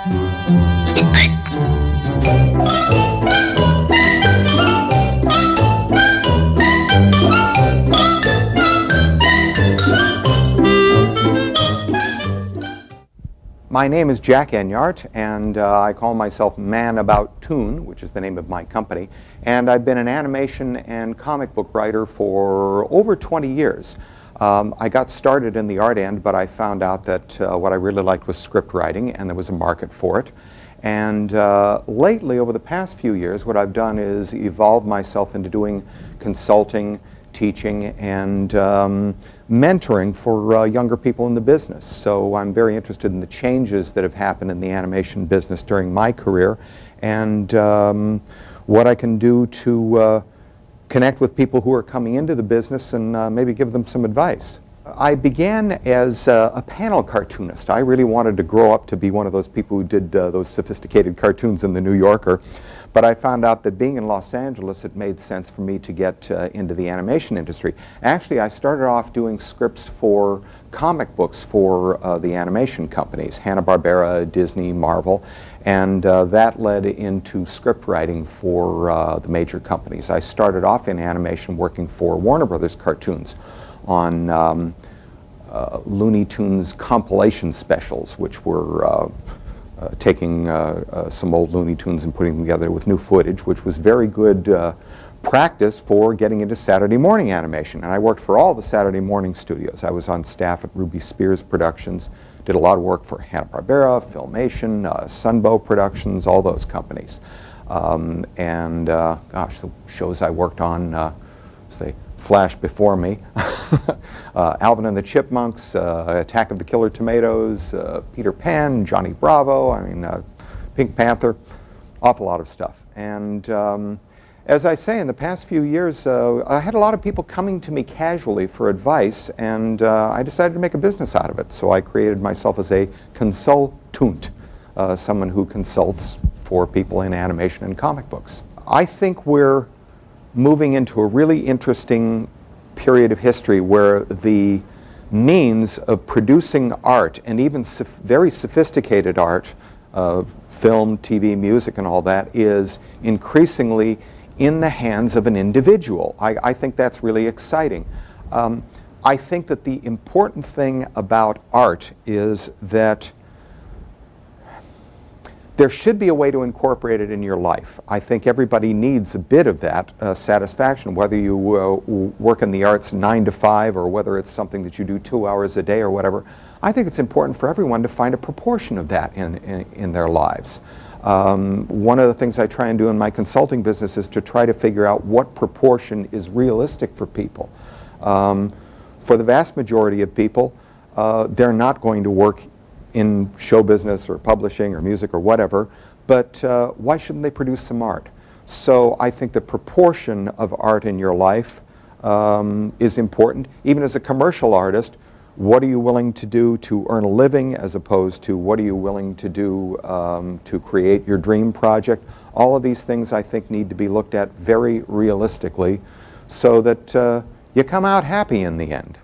My name is Jack Enyart, and I call myself Man About Toon, which is the name of my company. And I've been an animation and comic book writer for over 20 years. I got started in the art end, but I found out that what I really liked was script writing, and there was a market for it. And lately, over the past few years, what I've done is evolve myself into doing consulting, teaching, and mentoring for younger people in the business. So I'm very interested in the changes that have happened in the animation business during my career, and what I can do to connect with people who are coming into the business and maybe give them some advice. I began as a panel cartoonist. I really wanted to grow up to be one of those people who did those sophisticated cartoons in the New Yorker, but I found out that being in Los Angeles, it made sense for me to get into the animation industry. Actually, I started off doing scripts for comic books for the animation companies, Hanna-Barbera, Disney, Marvel, and that led into script writing for the major companies. I started off in animation working for Warner Brothers Cartoons on Looney Tunes compilation specials, which were taking some old Looney Tunes and putting them together with new footage, which was very good practice for getting into Saturday morning animation. And I worked for all the Saturday morning studios. I was on staff at Ruby Spears Productions, did a lot of work for Hanna-Barbera, Filmation, Sunbow Productions, all those companies. Gosh, the shows I worked on, they flash before me. Alvin and the Chipmunks, Attack of the Killer Tomatoes, Peter Pan, Johnny Bravo, I mean, Pink Panther, awful lot of stuff. And as I say, in the past few years, I had a lot of people coming to me casually for advice, and I decided to make a business out of it. So I created myself as a consultoont, someone who consults for people in animation and comic books. I think we're moving into a really interesting period of history where the means of producing art, and even very sophisticated art, film, TV, music, and all that, is increasingly in the hands of an individual. I think that's really exciting. I think that the important thing about art is that there should be a way to incorporate it in your life. I think everybody needs a bit of that satisfaction, whether you work in the arts 9 to 5 or whether it's something that you do 2 hours a day or whatever. I think it's important for everyone to find a proportion of that in their lives. One of the things I try and do in my consulting business is to try to figure out what proportion is realistic for people. For the vast majority of people, they're not going to work in show business or publishing or music or whatever, but why shouldn't they produce some art? So I think the proportion of art in your life is important. Even as a commercial artist, what are you willing to do to earn a living as opposed to what are you willing to do to create your dream project? All of these things I think need to be looked at very realistically so that you come out happy in the end.